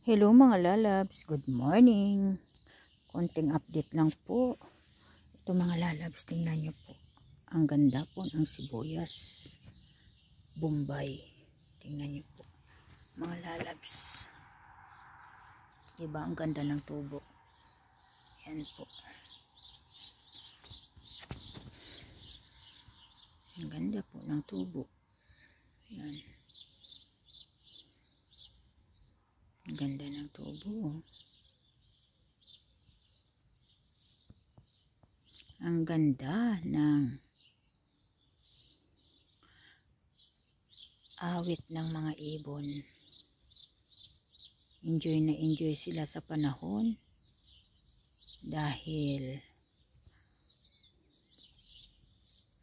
Hello mga lalabs, good morning. Konting update lang po. Ito mga lalabs, tingnan nyo po. Ang ganda po ng sibuyas. Bombay. Tingnan nyo po. Mga lalabs. Diba ang ganda ng tubo? Yan po. Ang ganda po ng tubo. Yan. Ang ganda ng tubo. Ang ganda ng awit ng mga ibon. Enjoy na enjoy sila sa panahon dahil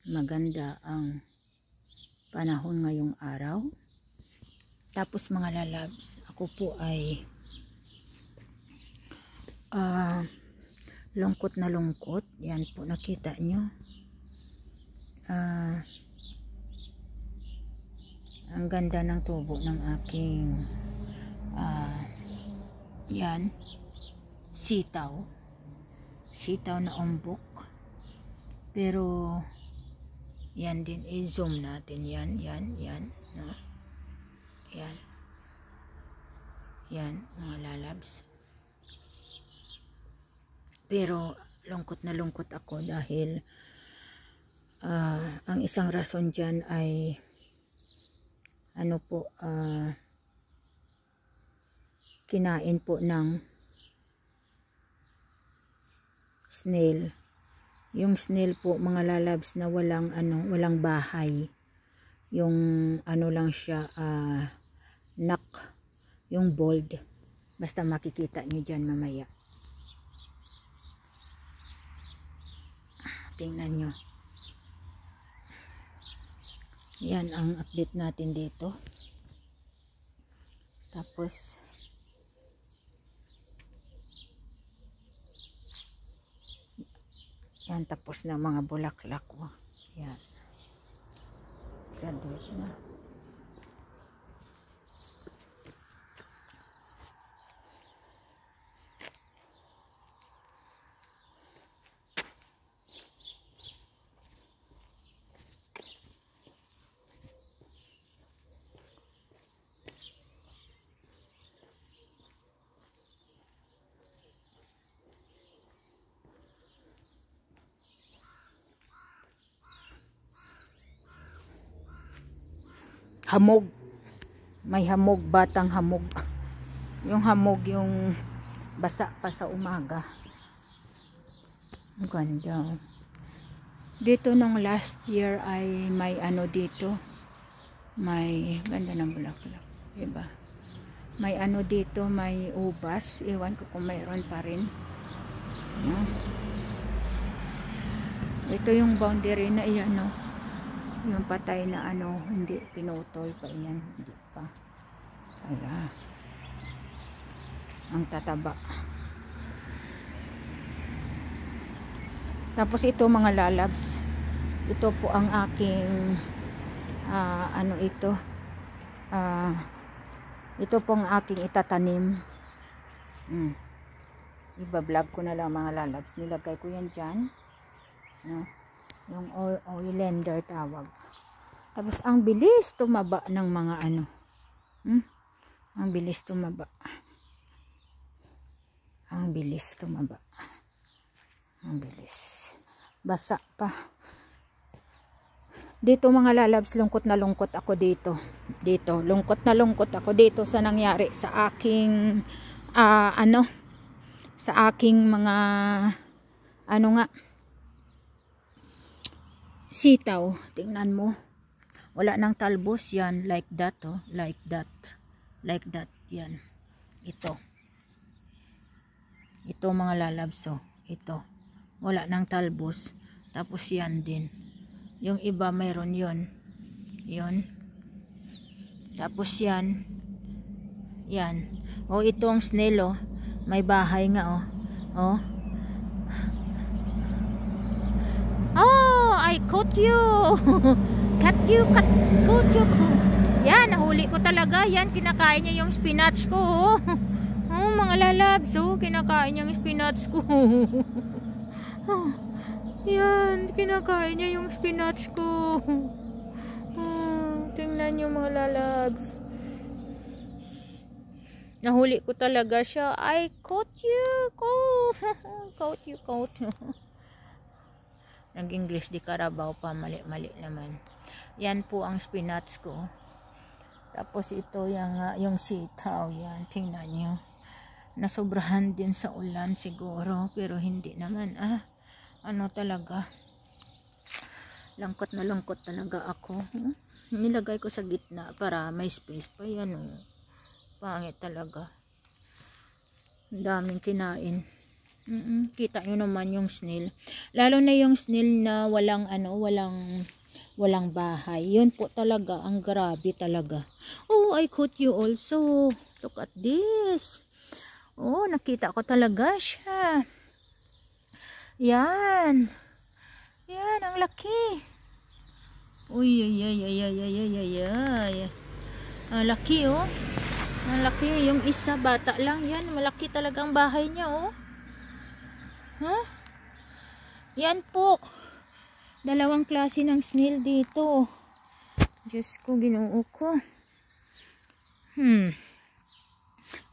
maganda ang panahon ngayong araw. Tapos mga lalabs, ako po ay lungkot na lungkot. Yan po, nakita nyo. Ang ganda ng tubo ng aking yan, sitaw na umbok. Pero yan din, i-zoom natin yan, no? Yan mga lalabs. Pero lungkot na lungkot ako dahil ang isang rason dyan ay ano po, kinain po ng snail. Yung snail po mga lalabs na walang bahay. Yung ano lang siya, yung bold. Basta makikita nyo dyan mamaya. Tingnan nyo. Yan ang update natin dito. Tapos yan, tapos na mga bulaklak. Yan. Graduate na. Hamog. May hamog, batang hamog. Yung hamog, yung basa pa sa umaga. Ang ganda. Dito nung last year ay may ano dito. May ganda ng bulaklak. Diba? May ano dito, may ubas. Iwan ko kung mayroon pa rin. Ito yung boundary na iyan, no? Yung patay na ano, hindi pinutol pa yan, hindi pa. Ayan. Ang tataba. Tapos ito mga lalabs, ito po ang aking ano ito, ito pong aking itatanim. Iba-vlog ko na lang mga lalabs. Nilagay ko yan dyan, no? Yung oilender tawag. Tapos ang bilis tumaba ng mga ano. Ang bilis tumaba. Ang bilis tumaba. Ang bilis. Basa pa. Dito mga lalabs, lungkot na lungkot ako dito. Lungkot na lungkot ako dito sa nangyari sa aking sa aking mga sitaw. Tingnan mo, wala nang talbos yan, like that, oh, like that, yan, ito mga lalabs, oh, ito wala nang talbos. Tapos yan din, yung iba mayroon yun, tapos yan, oh, ito ang snail, oh, may bahay nga, oh, I caught you. Caught you. Yan, nahuli ko talaga. Yan, kinakain niya yung spinach ko. Oh, mga lalabs, oh, kinakain niya yung spinach ko. Oh, yan, kinakain niya yung spinach ko. Oh, tingnan niyo mga lalabs. Nahuli ko talaga siya. I caught you, caught you. Nag-English di Carabao pa, mali-mali naman. Yan po ang spinach ko. Tapos ito yung sitaw, yan, tingnan niyo. Nasobrahan din sa ulan siguro, pero hindi naman. Ano talaga, lungkot na lungkot talaga ako. Nilagay ko sa gitna para may space pa. Yan, pangit talaga, daming kinain. Kita nyo naman yung snail, lalo na yung snail na walang bahay. Yun po talaga ang grabe talaga. Oh, I caught you also. Look at this. Oh, nakita ko talaga siya. Yan. Yan, ang laki. Uy, ay. Ang laki, oh. Ang laki. Yung isa, bata lang. Yan, malaki talagang bahay niya, oh. Huh? Yan po. Dalawang klase ng snail dito. Diyos ko, Ginoo ko.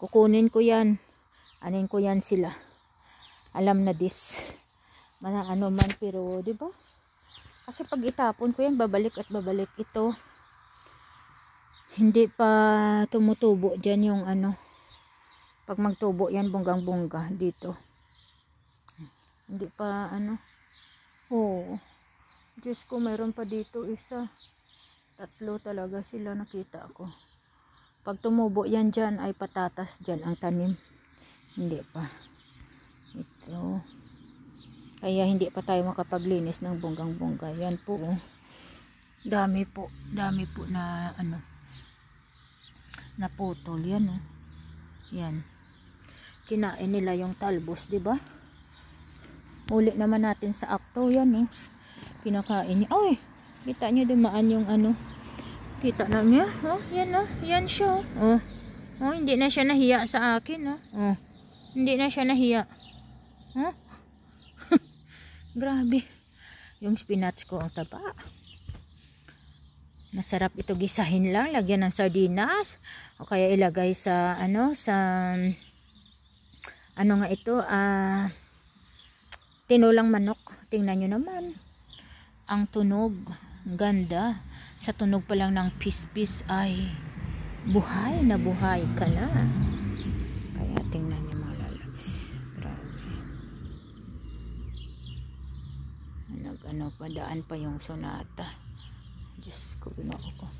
Kukunin ko yan. Anin ko yan sila. Alam na this. Ano man, pero, di ba? Kasi pag itapon ko yan, babalik at babalik ito. Hindi pa tumutubo dyan yung pag magtubo yan, bonggang-bongga dito. Hindi pa Oh. Diyos ko, mayroon pa dito isa. 3 talaga sila nakita ko. Pag tumubo yan dyan, ay patatas dyan ang tanim. Hindi pa. Ito. Kaya hindi pa tayo makapaglinis ng bonggang-bongga. Yan po, oh. Dami po na naputol. Yan, oh. Yan. Kinain nila yung talbos, di ba? Uli naman natin sa akto. Yan, oh. Kinakain niya. Oy, kita niyo dumaan yung Kita na niya? Oh, yan, oh. Yan siya, oh. Oh, hindi na siya nahiya sa akin, oh. Oh. Hindi na siya nahiya. Oh. Grabe. Yung spinach ko ang taba. Masarap ito gisahin lang, lagyan ng sardinas o kaya ilagay sa nga ito, tinulang manok. Tingnan nyo naman ang tunog, ganda. Sa tunog pa lang ng pispis ay buhay na buhay ka na. Kaya tingnan nyo mga lalabs, grabe. Padaan pa yung sonata. Diyos ko, Ginoo ko.